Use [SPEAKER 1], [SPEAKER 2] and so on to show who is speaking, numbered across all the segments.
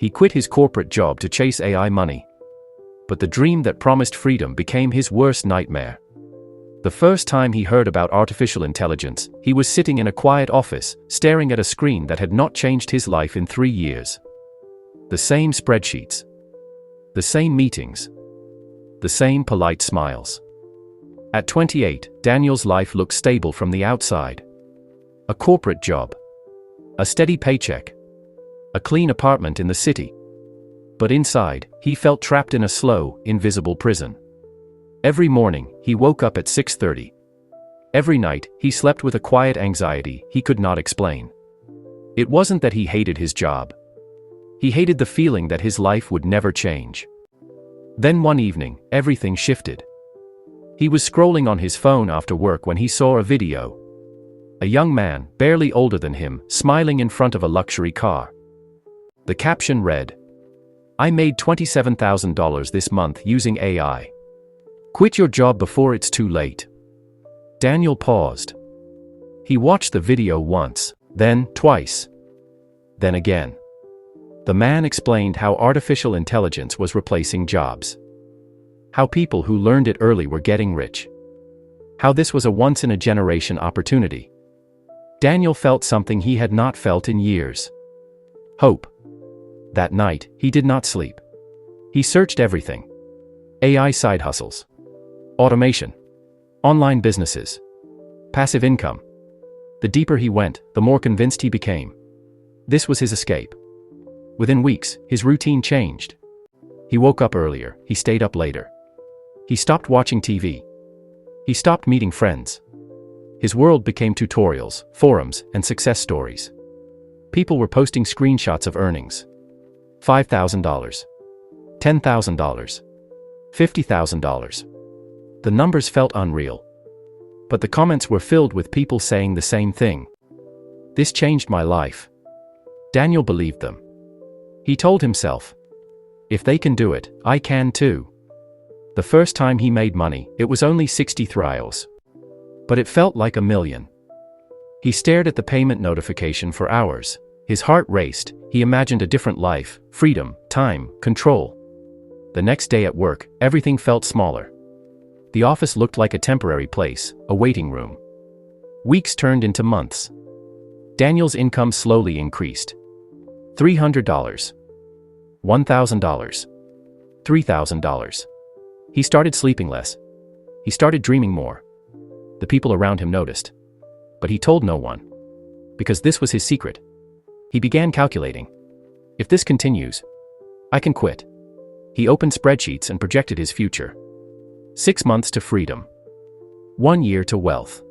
[SPEAKER 1] He quit his corporate job to chase AI money. But the dream that promised freedom became his worst nightmare. The first time he heard about artificial intelligence, he was sitting in a quiet office, staring at a screen that had not changed his life in 3 years. The same spreadsheets. The same meetings. The same polite smiles. At 28, Daniel's life looked stable from the outside. A corporate job. A steady paycheck. A clean apartment in the city. But inside, he felt trapped in a slow, invisible prison. Every morning, he woke up at 6:30. Every night, he slept with a quiet anxiety he could not explain. It wasn't that he hated his job. He hated the feeling that his life would never change. Then one evening, everything shifted. He was scrolling on his phone after work when he saw a video. A young man, barely older than him, smiling in front of a luxury car. The caption read, "I made $27,000 this month using AI. Quit your job before it's too late." Daniel paused. He watched the video once, then twice. Then again. The man explained how artificial intelligence was replacing jobs. How people who learned it early were getting rich. How this was a once-in-a-generation opportunity. Daniel felt something he had not felt in years. Hope. That night, he did not sleep. He searched everything. AI side hustles. Automation. Online businesses. Passive income. The deeper he went, the more convinced he became. This was his escape. Within weeks, his routine changed. He woke up earlier, he stayed up later. He stopped watching TV. He stopped meeting friends. His world became tutorials, forums, and success stories. People were posting screenshots of earnings. $5,000. $10,000. $50,000. The numbers felt unreal. But the comments were filled with people saying the same thing. "This changed my life." Daniel believed them. He told himself, "If they can do it, I can too." The first time he made money, it was only 60 thrios. But it felt like a million. He stared at the payment notification for hours. His heart raced. He imagined a different life, freedom, time, control. The next day at work, everything felt smaller. The office looked like a temporary place, a waiting room. Weeks turned into months. Daniel's income slowly increased. $300. $1,000. $3,000. He started sleeping less. He started dreaming more. The people around him noticed. But he told no one. Because this was his secret. He began calculating. If this continues, I can quit. He opened spreadsheets and projected his future. 6 months to freedom. 1 year to wealth.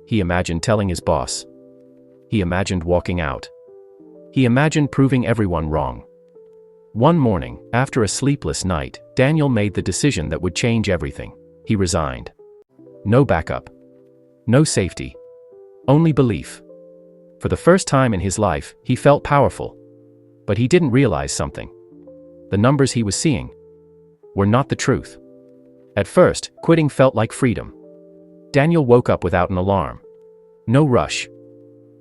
[SPEAKER 1] He imagined telling his boss. He imagined walking out. He imagined proving everyone wrong. One morning, after a sleepless night, Daniel made the decision that would change everything. He resigned. No backup. No safety. Only belief. For the first time in his life, he felt powerful. But he didn't realize something. The numbers he was seeing were not the truth. At first, quitting felt like freedom. Daniel woke up without an alarm. No rush.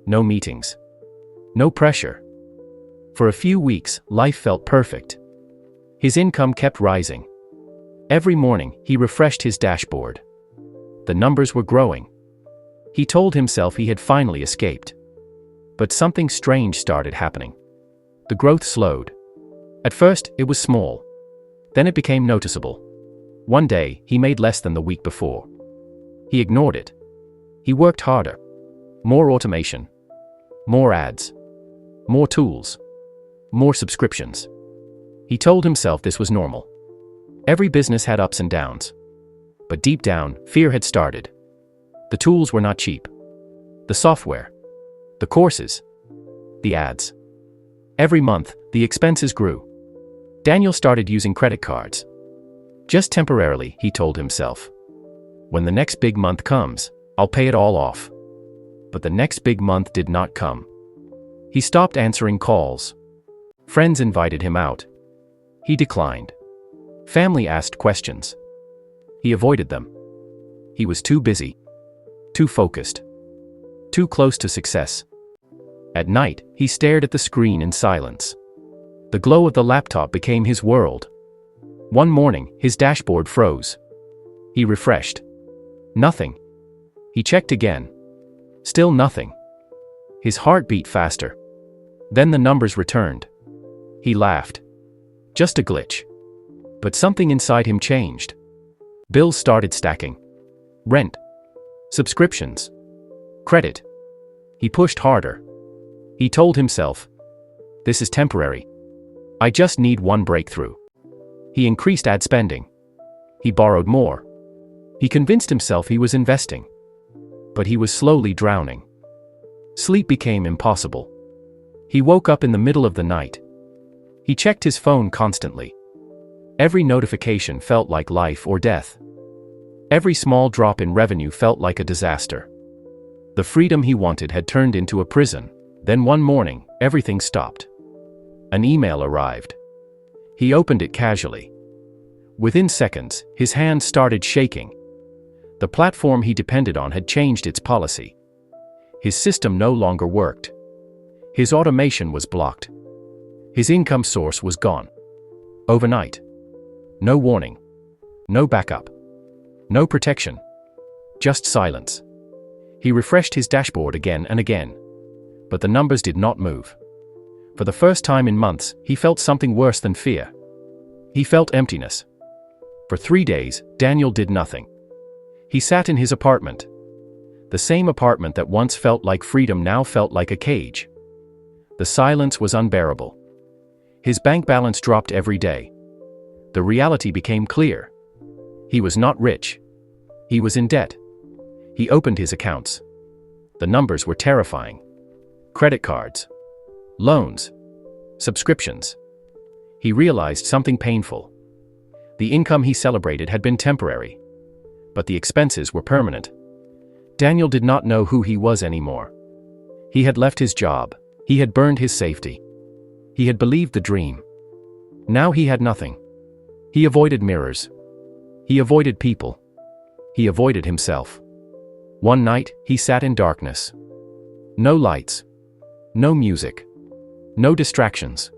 [SPEAKER 1] No meetings. No pressure. For a few weeks, life felt perfect. His income kept rising. Every morning, he refreshed his dashboard. The numbers were growing. He told himself he had finally escaped. But something strange started happening. The growth slowed. At first, it was small. Then it became noticeable. One day, he made less than the week before. He ignored it. He worked harder. More automation. More ads. More tools. More subscriptions. He told himself this was normal. Every business had ups and downs. But deep down, fear had started. The tools were not cheap. The software. The courses. The ads. Every month, the expenses grew. Daniel started using credit cards. Just temporarily, he told himself. When the next big month comes, I'll pay it all off. But the next big month did not come. He stopped answering calls. Friends invited him out. He declined. Family asked questions. He avoided them. He was too busy. Too focused. Too close to success. At night, he stared at the screen in silence. The glow of the laptop became his world. One morning, his dashboard froze. He refreshed. Nothing. He checked again. Still nothing. His heart beat faster. Then the numbers returned. He laughed. Just a glitch. But something inside him changed. Bills started stacking. Rent. Subscriptions. Credit. He pushed harder. He told himself, "This is temporary. I just need one breakthrough." He increased ad spending. He borrowed more. He convinced himself he was investing. But he was slowly drowning. Sleep became impossible. He woke up in the middle of the night. He checked his phone constantly. Every notification felt like life or death. Every small drop in revenue felt like a disaster. The freedom he wanted had turned into a prison. Then one morning, everything stopped. An email arrived. He opened it casually. Within seconds, his hands started shaking. The platform he depended on had changed its policy. His system no longer worked. His automation was blocked. His income source was gone. Overnight. No warning. No backup. No protection. Just silence. He refreshed his dashboard again and again. But the numbers did not move. For the first time in months, he felt something worse than fear. He felt emptiness. For 3 days, Daniel did nothing. He sat in his apartment. The same apartment that once felt like freedom now felt like a cage. The silence was unbearable. His bank balance dropped every day. The reality became clear. He was not rich. He was in debt. He opened his accounts. The numbers were terrifying. Credit cards. Loans. Subscriptions. He realized something painful. The income he celebrated had been temporary. But the expenses were permanent. Daniel did not know who he was anymore. He had left his job. He had burned his safety. He had believed the dream. Now he had nothing. He avoided mirrors. He avoided people. He avoided himself. One night, he sat in darkness. No lights. No music. No distractions.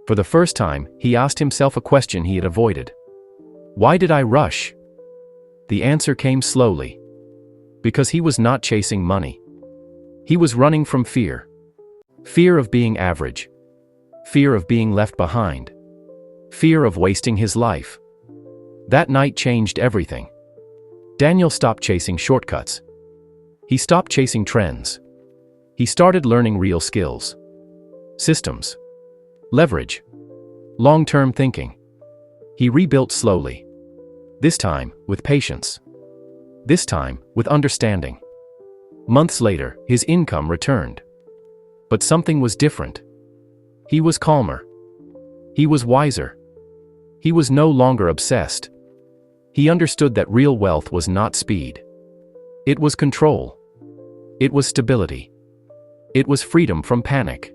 [SPEAKER 1] For the first time, he asked himself a question he had avoided. Why did I rush? The answer came slowly. Because he was not chasing money. He was running from fear. Fear of being average. Fear of being left behind. Fear of wasting his life. That night changed everything. Daniel stopped chasing shortcuts. He stopped chasing trends. He started learning real skills. Systems. Leverage. Long-term thinking. He rebuilt slowly. This time, with patience. This time, with understanding. Months later, his income returned. But something was different. He was calmer. He was wiser. He was no longer obsessed. He understood that real wealth was not speed. It was control. It was stability. It was freedom from panic.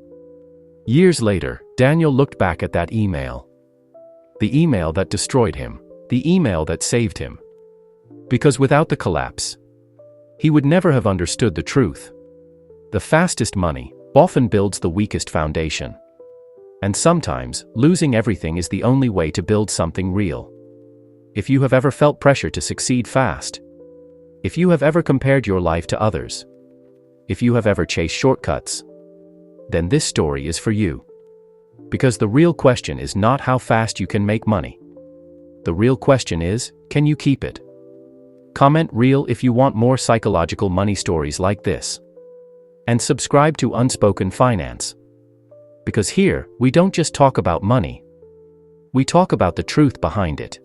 [SPEAKER 1] Years later, Daniel looked back at that email. The email that destroyed him. The email that saved him. Because without the collapse, he would never have understood the truth. The fastest money often builds the weakest foundation. And sometimes, losing everything is the only way to build something real. If you have ever felt pressure to succeed fast, if you have ever compared your life to others, if you have ever chased shortcuts, then this story is for you. Because the real question is not how fast you can make money. The real question is, can you keep it? Comment real if you want more psychological money stories like this. And subscribe to Unspoken Finance. Because here, we don't just talk about money. We talk about the truth behind it.